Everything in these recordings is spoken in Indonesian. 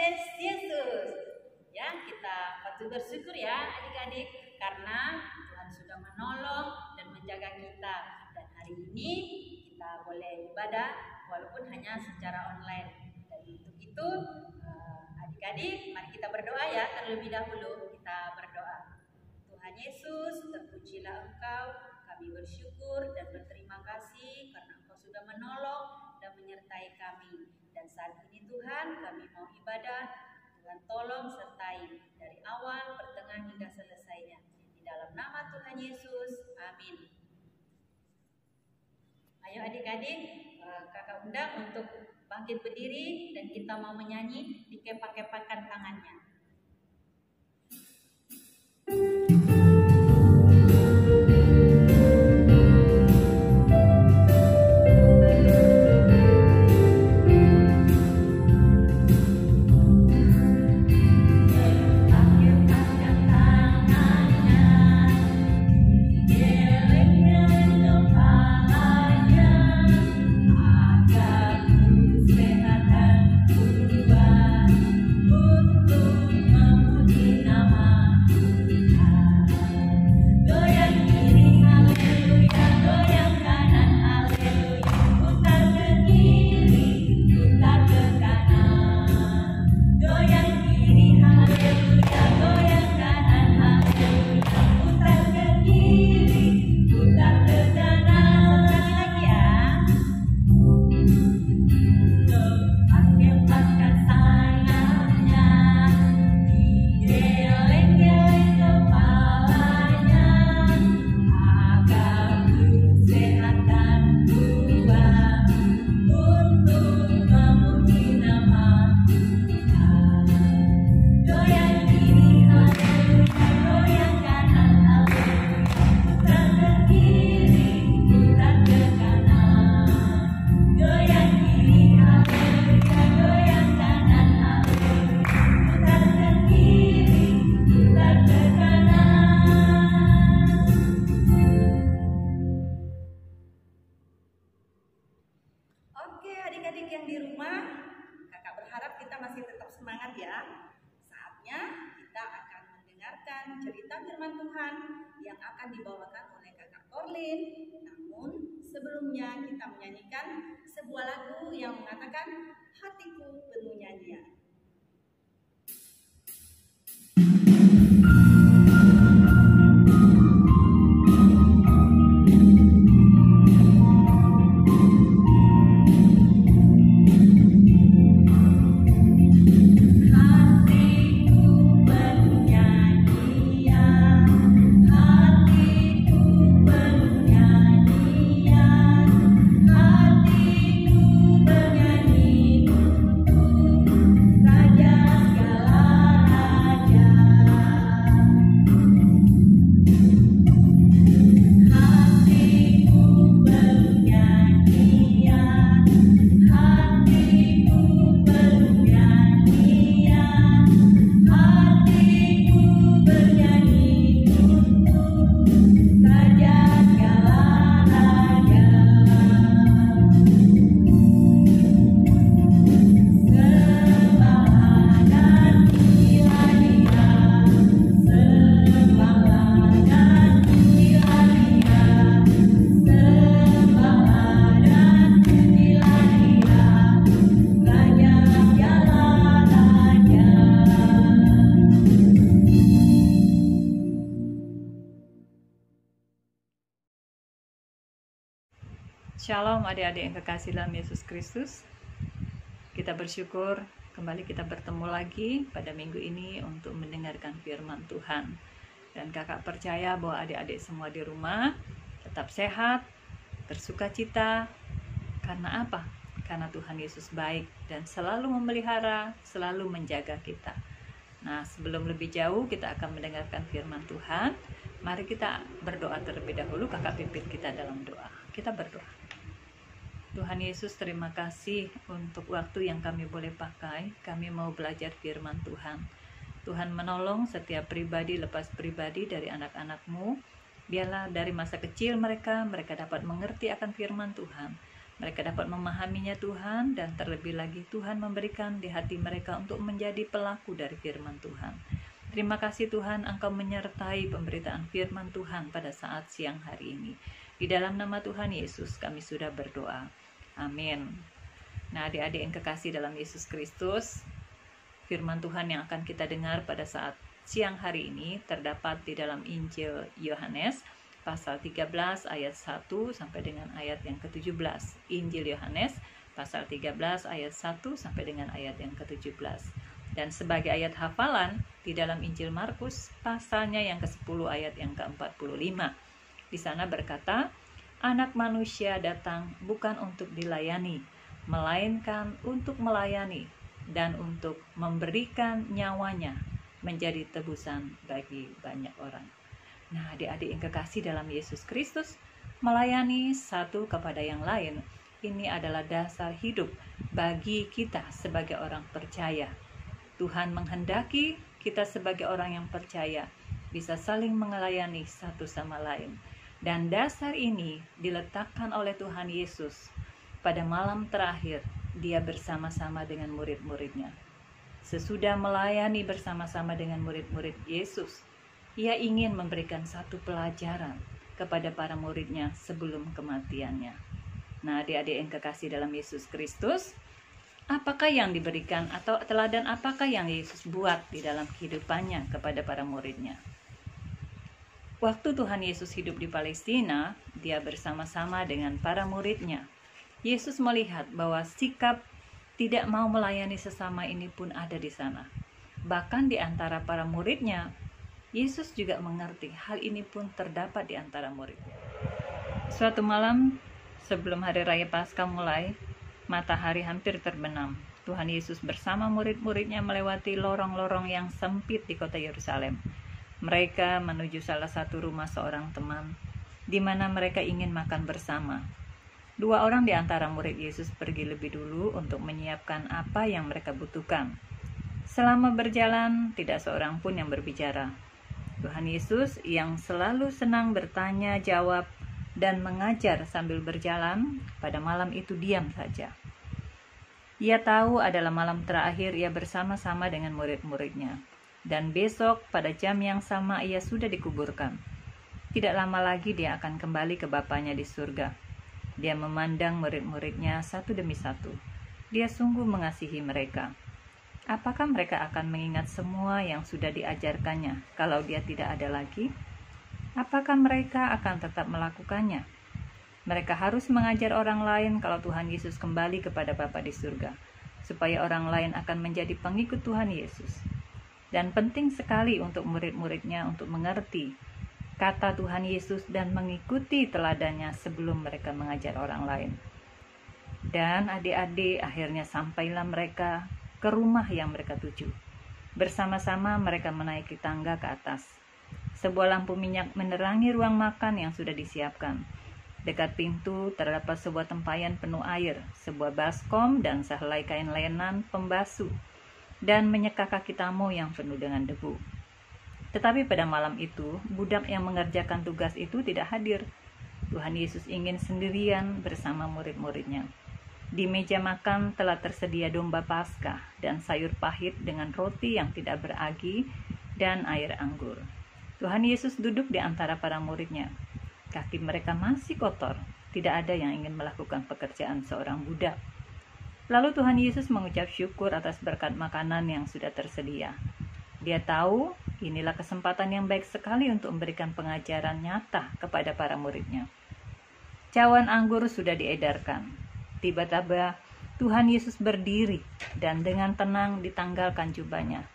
Yesus. Ya, kita patut bersyukur ya adik-adik karena Tuhan sudah menolong dan menjaga kita. Dan hari ini kita boleh ibadah walaupun hanya secara online. Dan untuk itu adik-adik mari kita berdoa ya terlebih dahulu. Kita berdoa. Tuhan Yesus, terpujilah Engkau, kami bersyukur dan berterima kasih karena Engkau sudah menolong dan menyertai kami. Dan saat ini Tuhan, kami mau ibadah, Tuhan tolong sertai dari awal, pertengahan hingga selesainya. Di dalam nama Tuhan Yesus, amin. Ayo adik-adik, kakak undang untuk bangkit berdiri dan kita mau menyanyi dikepak-kepakkan tangannya. Cerita firman Tuhan yang akan dibawakan oleh Kakak Korlin. Namun sebelumnya kita menyanyikan sebuah lagu yang mengatakan hatiku penuh nyanyian. Shalom adik-adik yang kekasih dalam Yesus Kristus. Kita bersyukur kembali kita bertemu lagi pada minggu ini untuk mendengarkan firman Tuhan. Dan kakak percaya bahwa adik-adik semua di rumah tetap sehat, bersukacita. Karena apa? Karena Tuhan Yesus baik dan selalu memelihara, selalu menjaga kita. Nah, sebelum lebih jauh kita akan mendengarkan firman Tuhan. Mari kita berdoa terlebih dahulu. Kakak pimpin kita dalam doa. Kita berdoa. Tuhan Yesus, terima kasih untuk waktu yang kami boleh pakai. Kami mau belajar firman Tuhan. Tuhan menolong setiap pribadi lepas pribadi dari anak-anak-Mu. Biarlah dari masa kecil mereka dapat mengerti akan firman Tuhan. Mereka dapat memahaminya Tuhan, dan terlebih lagi Tuhan memberikan di hati mereka untuk menjadi pelaku dari firman Tuhan. Terima kasih Tuhan, Engkau menyertai pemberitaan firman Tuhan pada saat siang hari ini. Di dalam nama Tuhan Yesus kami sudah berdoa. Amin. Nah, adik-adik yang kekasih dalam Yesus Kristus, firman Tuhan yang akan kita dengar pada saat siang hari ini terdapat di dalam Injil Yohanes pasal 13 ayat 1 sampai dengan ayat yang ke-17. Injil Yohanes pasal 13 ayat 1 sampai dengan ayat yang ke-17. Dan sebagai ayat hafalan di dalam Injil Markus pasalnya yang ke-10 ayat yang ke-45. Di sana berkata, Anak manusia datang bukan untuk dilayani, melainkan untuk melayani dan untuk memberikan nyawanya menjadi tebusan bagi banyak orang. Nah, adik-adik yang kekasih dalam Yesus Kristus, melayani satu kepada yang lain, ini adalah dasar hidup bagi kita sebagai orang percaya. Tuhan menghendaki kita sebagai orang yang percaya bisa saling melayani satu sama lain. Dan dasar ini diletakkan oleh Tuhan Yesus pada malam terakhir Dia bersama-sama dengan murid-muridnya. Sesudah melayani bersama-sama dengan murid-murid Yesus, Ia ingin memberikan satu pelajaran kepada para muridnya sebelum kematiannya. Nah, adik-adik yang kekasih dalam Yesus Kristus, apakah yang diberikan atau teladan apakah yang Yesus buat di dalam kehidupannya kepada para muridnya? Waktu Tuhan Yesus hidup di Palestina, Dia bersama-sama dengan para muridnya. Yesus melihat bahwa sikap tidak mau melayani sesama ini pun ada di sana. Bahkan di antara para muridnya, Yesus juga mengerti hal ini pun terdapat di antara muridnya. Suatu malam sebelum hari raya Paskah mulai, matahari hampir terbenam. Tuhan Yesus bersama murid-muridnya melewati lorong-lorong yang sempit di kota Yerusalem. Mereka menuju salah satu rumah seorang teman, di mana mereka ingin makan bersama. 2 orang di antara murid Yesus pergi lebih dulu untuk menyiapkan apa yang mereka butuhkan. Selama berjalan, tidak seorang pun yang berbicara. Tuhan Yesus yang selalu senang bertanya, jawab, dan mengajar sambil berjalan, pada malam itu diam saja. Ia tahu adalah malam terakhir Ia bersama-sama dengan murid-muridnya. Dan besok pada jam yang sama Ia sudah dikuburkan. Tidak lama lagi Dia akan kembali ke Bapanya di surga. Dia memandang murid-muridnya satu demi satu. Dia sungguh mengasihi mereka. Apakah mereka akan mengingat semua yang sudah diajarkannya kalau Dia tidak ada lagi? Apakah mereka akan tetap melakukannya? Mereka harus mengajar orang lain kalau Tuhan Yesus kembali kepada Bapa di surga, supaya orang lain akan menjadi pengikut Tuhan Yesus. Dan penting sekali untuk murid-muridnya untuk mengerti kata Tuhan Yesus dan mengikuti teladannya sebelum mereka mengajar orang lain. Dan adik-adik, akhirnya sampailah mereka ke rumah yang mereka tuju. Bersama-sama mereka menaiki tangga ke atas. Sebuah lampu minyak menerangi ruang makan yang sudah disiapkan. Dekat pintu terdapat sebuah tempayan penuh air, sebuah baskom dan sehelai kain lenan pembasuh, dan menyeka kaki tamu yang penuh dengan debu. Tetapi pada malam itu, budak yang mengerjakan tugas itu tidak hadir. Tuhan Yesus ingin sendirian bersama murid-muridnya. Di meja makan telah tersedia domba Paskah dan sayur pahit dengan roti yang tidak beragi dan air anggur. Tuhan Yesus duduk di antara para muridnya. Kaki mereka masih kotor, tidak ada yang ingin melakukan pekerjaan seorang budak. Lalu Tuhan Yesus mengucap syukur atas berkat makanan yang sudah tersedia. Dia tahu inilah kesempatan yang baik sekali untuk memberikan pengajaran nyata kepada para muridnya. Cawan anggur sudah diedarkan. Tiba-tiba Tuhan Yesus berdiri dan dengan tenang ditanggalkan jubahnya.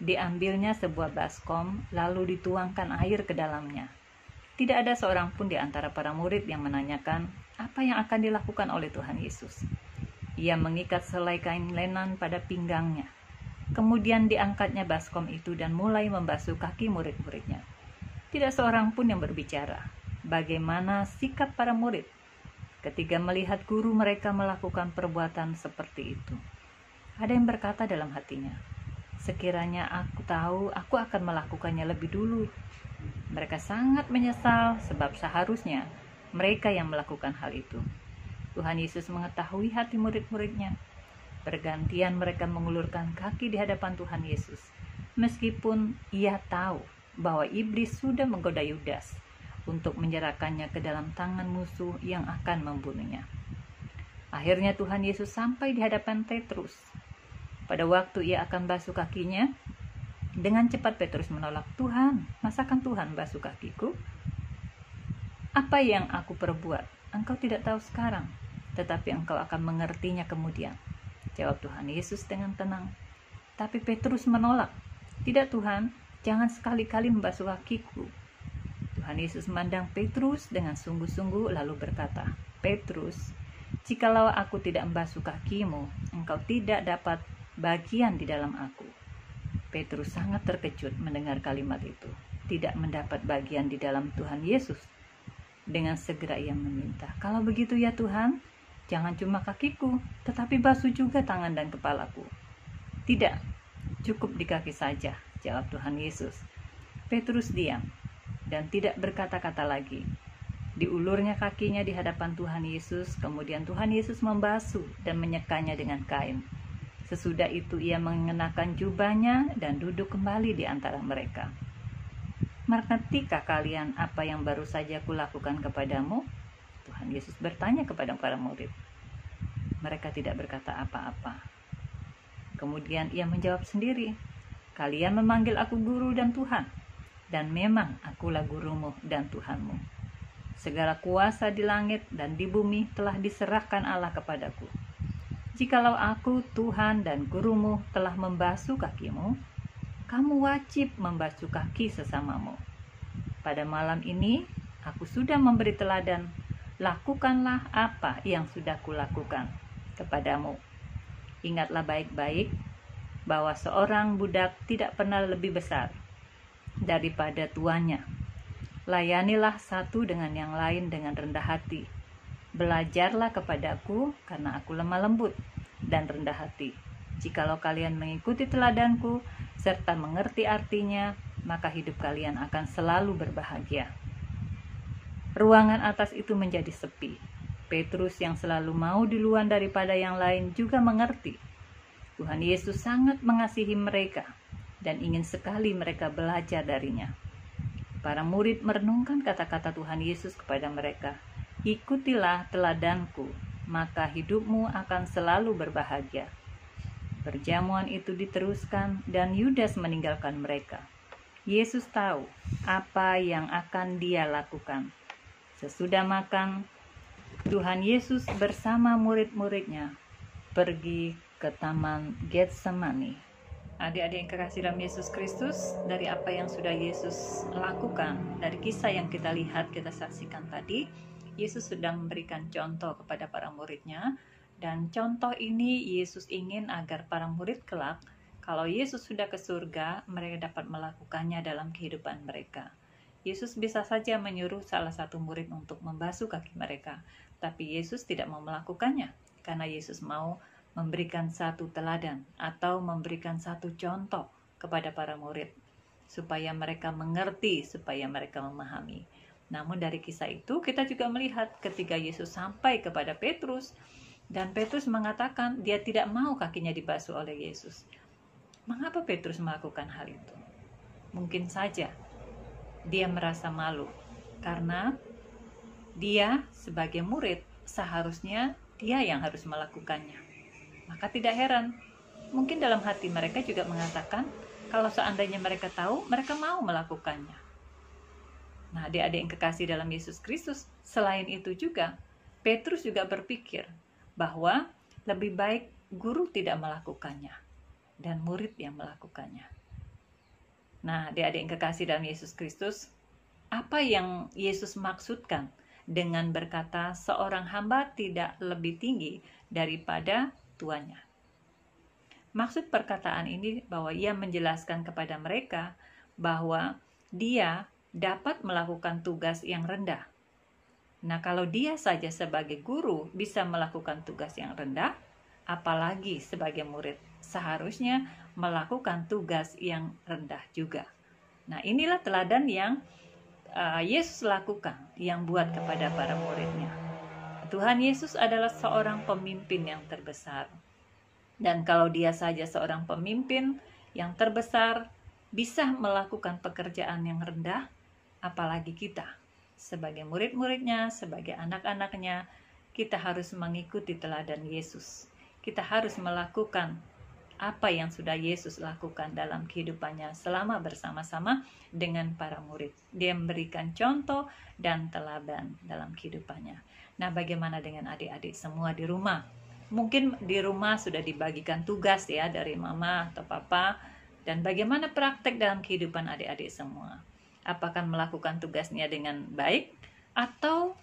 Diambilnya sebuah baskom lalu dituangkan air ke dalamnya. Tidak ada seorang pun di antara para murid yang menanyakan apa yang akan dilakukan oleh Tuhan Yesus. Ia mengikat selai kain lenan pada pinggangnya. Kemudian diangkatnya baskom itu dan mulai membasuh kaki murid-muridnya. Tidak seorang pun yang berbicara. Bagaimana sikap para murid ketika melihat guru mereka melakukan perbuatan seperti itu? Ada yang berkata dalam hatinya, sekiranya aku tahu, aku akan melakukannya lebih dulu. Mereka sangat menyesal sebab seharusnya mereka yang melakukan hal itu. Tuhan Yesus mengetahui hati murid-muridnya. Bergantian mereka mengulurkan kaki di hadapan Tuhan Yesus, meskipun ia tahu bahwa iblis sudah menggoda Yudas untuk menyerahkannya ke dalam tangan musuh yang akan membunuhnya. Akhirnya Tuhan Yesus sampai di hadapan Petrus. Pada waktu ia akan basuh kakinya, dengan cepat Petrus menolak, "Tuhan, masakan Tuhan basuh kakiku? Apa yang aku perbuat, Engkau tidak tahu sekarang, tetapi Engkau akan mengertinya kemudian." Jawab Tuhan Yesus dengan tenang. Tapi Petrus menolak. "Tidak Tuhan, jangan sekali-kali membasuh kakiku." Tuhan Yesus memandang Petrus dengan sungguh-sungguh lalu berkata, "Petrus, jikalau aku tidak membasuh kakimu, engkau tidak dapat bagian di dalam aku." Petrus sangat terkejut mendengar kalimat itu. Tidak mendapat bagian di dalam Tuhan Yesus. Dengan segera ia meminta, "Kalau begitu ya Tuhan, jangan cuma kakiku, tetapi basuh juga tangan dan kepalaku." "Tidak, cukup di kaki saja," jawab Tuhan Yesus. Petrus diam dan tidak berkata-kata lagi. Diulurnya kakinya di hadapan Tuhan Yesus, kemudian Tuhan Yesus membasuh dan menyekanya dengan kain. Sesudah itu ia mengenakan jubahnya dan duduk kembali di antara mereka. "Mengertikah kalian apa yang baru saja kulakukan kepadamu?" Tuhan Yesus bertanya kepada para murid. Mereka tidak berkata apa-apa. Kemudian ia menjawab sendiri, "Kalian memanggil aku guru dan Tuhan, dan memang akulah gurumu dan Tuhanmu. Segala kuasa di langit dan di bumi telah diserahkan Allah kepadaku. Jikalau aku, Tuhan dan gurumu, telah membasuh kakimu, kamu wajib membasuh kaki sesamamu. Pada malam ini aku sudah memberi teladan, lakukanlah apa yang sudah kulakukan kepadamu. Ingatlah baik-baik bahwa seorang budak tidak pernah lebih besar daripada tuannya. Layanilah satu dengan yang lain dengan rendah hati. Belajarlah kepadaku, karena aku lemah lembut dan rendah hati. Jikalau kalian mengikuti teladanku serta mengerti artinya, maka hidup kalian akan selalu berbahagia." Ruangan atas itu menjadi sepi. Petrus yang selalu mau duluan daripada yang lain juga mengerti. Tuhan Yesus sangat mengasihi mereka dan ingin sekali mereka belajar darinya. Para murid merenungkan kata-kata Tuhan Yesus kepada mereka, "Ikutilah teladanku, maka hidupmu akan selalu berbahagia." Perjamuan itu diteruskan dan Yudas meninggalkan mereka. Yesus tahu apa yang akan dia lakukan. Sesudah makan, Tuhan Yesus bersama murid-muridnya pergi ke Taman Getsemani. Adik-adik yang kekasih dalam Yesus Kristus, dari apa yang sudah Yesus lakukan, dari kisah yang kita lihat, kita saksikan tadi, Yesus sedang memberikan contoh kepada para muridnya, dan contoh ini Yesus ingin agar para murid kelak, kalau Yesus sudah ke surga, mereka dapat melakukannya dalam kehidupan mereka. Yesus bisa saja menyuruh salah satu murid untuk membasuh kaki mereka, tapi Yesus tidak mau melakukannya, karena Yesus mau memberikan satu teladan atau memberikan satu contoh kepada para murid, supaya mereka mengerti, supaya mereka memahami. Namun dari kisah itu kita juga melihat ketika Yesus sampai kepada Petrus, dan Petrus mengatakan dia tidak mau kakinya dibasuh oleh Yesus. Mengapa Petrus melakukan hal itu? Mungkin saja dia merasa malu, karena dia sebagai murid seharusnya dia yang harus melakukannya. Maka tidak heran, mungkin dalam hati mereka juga mengatakan, kalau seandainya mereka tahu, mereka mau melakukannya. Nah, adik-adik yang kekasih dalam Yesus Kristus, selain itu juga, Petrus juga berpikir bahwa lebih baik guru tidak melakukannya dan murid yang melakukannya. Nah, adik-adik yang kekasih dalam Yesus Kristus, apa yang Yesus maksudkan dengan berkata seorang hamba tidak lebih tinggi daripada tuannya? Maksud perkataan ini bahwa ia menjelaskan kepada mereka bahwa dia dapat melakukan tugas yang rendah. Nah, kalau dia saja sebagai guru bisa melakukan tugas yang rendah, apalagi sebagai murid seharusnya melakukan tugas yang rendah juga. Nah, inilah teladan yang Yesus lakukan, yang buat kepada para muridnya. Tuhan Yesus adalah seorang pemimpin yang terbesar. Dan kalau dia saja seorang pemimpin yang terbesar bisa melakukan pekerjaan yang rendah, apalagi kita sebagai murid-muridnya, sebagai anak-anaknya, kita harus mengikuti teladan Yesus. Kita harus melakukan apa yang sudah Yesus lakukan dalam kehidupannya selama bersama-sama dengan para murid. Dia memberikan contoh dan teladan dalam kehidupannya. Nah, bagaimana dengan adik-adik semua di rumah? Mungkin di rumah sudah dibagikan tugas ya dari mama atau papa. Dan bagaimana praktek dalam kehidupan adik-adik semua? Apakah melakukan tugasnya dengan baik atau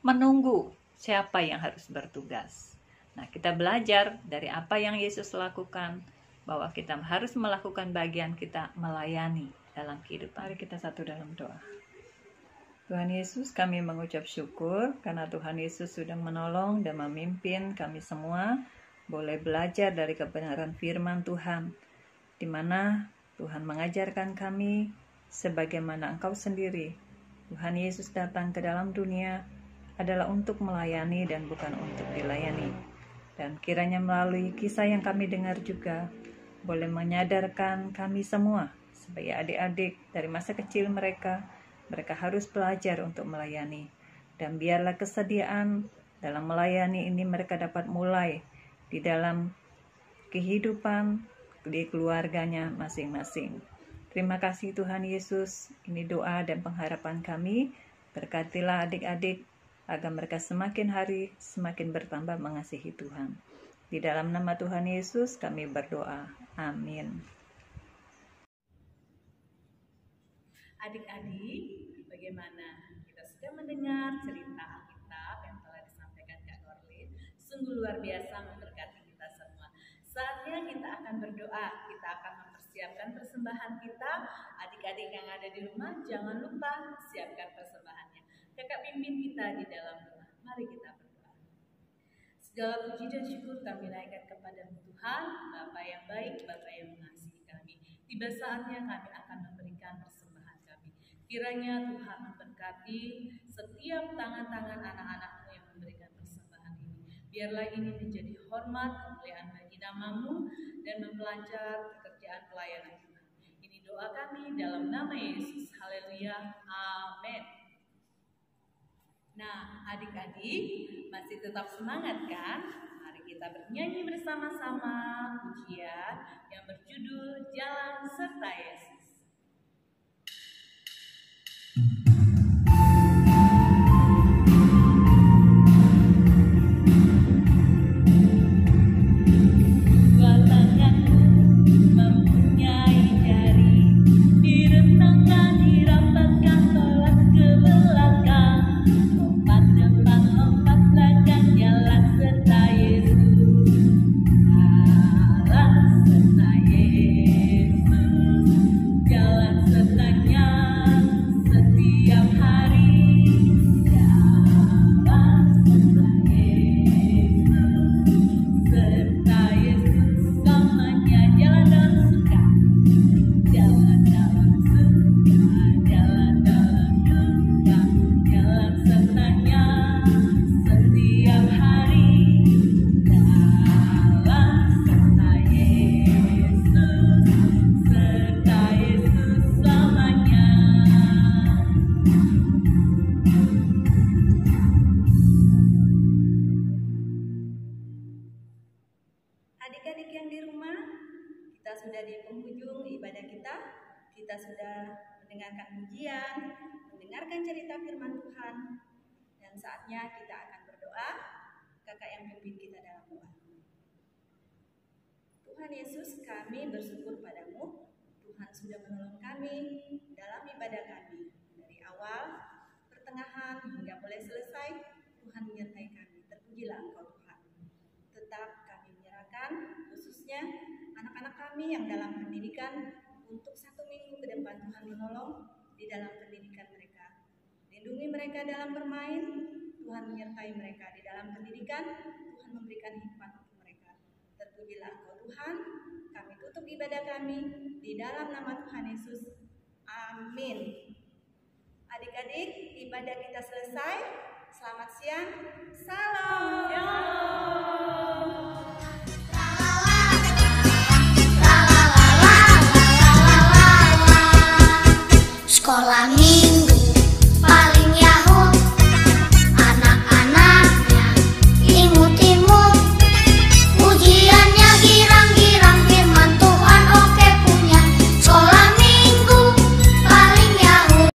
menunggu siapa yang harus bertugas? Nah, kita belajar dari apa yang Yesus lakukan, bahwa kita harus melakukan bagian kita melayani dalam kehidupan. Mari kita satu dalam doa. Tuhan Yesus, kami mengucap syukur karena Tuhan Yesus sudah menolong dan memimpin kami semua boleh belajar dari kebenaran firman Tuhan, di mana Tuhan mengajarkan kami sebagaimana Engkau sendiri. Tuhan Yesus datang ke dalam dunia adalah untuk melayani dan bukan untuk dilayani. Dan kiranya melalui kisah yang kami dengar juga boleh menyadarkan kami semua sebagai adik-adik dari masa kecil mereka harus belajar untuk melayani. Dan biarlah kesediaan dalam melayani ini mereka dapat mulai di dalam kehidupan di keluarganya masing-masing. Terima kasih Tuhan Yesus. Ini doa dan pengharapan kami. Berkatilah adik-adik agar mereka semakin hari semakin bertambah mengasihi Tuhan. Di dalam nama Tuhan Yesus kami berdoa. Amin. Adik-adik, bagaimana? Kita sudah mendengar cerita Alkitab yang telah disampaikan Kak Norlin. Sungguh luar biasa memberkati kita semua. Saatnya kita akan berdoa. Kita akan mempersiapkan persembahan kita. Adik-adik yang ada di rumah, jangan lupa siapkan persembahannya. Kakak pimpin kita di dalam doa. Mari kita berdoa. Segala puji dan syukur kami naikkan kepada Tuhan, Bapa yang baik, Bapa yang mengasihi kami. Tiba saatnya kami akan memberikan persembahan kami. Kiranya Tuhan memberkati setiap tangan-tangan anak-anak-Mu yang memberikan persembahan ini. Biarlah ini menjadi hormat, kemuliaan bagi nama-Mu dan mempelancar pekerjaan pelayanan Tuhan. Ini doa kami dalam nama Yesus. Haleluya. Amin. Nah, adik-adik masih tetap semangat kan? Mari kita bernyanyi bersama-sama pujian yang berjudul Jalan Serta Yesus. Adik-adik yang di rumah, kita sudah di penghujung ibadah kita. Kita sudah mendengarkan pujian, mendengarkan cerita firman Tuhan. Dan saatnya kita akan berdoa. Kakak yang pimpin kita dalam doa. Tuhan Yesus, kami bersyukur padamu. Tuhan sudah menolong kami dalam ibadah kami. Dari awal, pertengahan, hingga mulai selesai, Tuhan menyertai kami. Terpujilah Engkau Tuhan. Tetap kami menyerahkan khususnya anak-anak kami yang dalam pendidikan untuk 1 minggu ke depan Tuhan menolong di dalam pendidikan mereka. Lindungi mereka dalam bermain, Tuhan menyertai mereka di dalam pendidikan, Tuhan memberikan hikmat untuk mereka. Terpujilah Engkau Tuhan, kami tutup ibadah kami di dalam nama Tuhan Yesus. Amin. Adik-adik, ibadah kita selesai. Selamat siang. Salam. Sekolah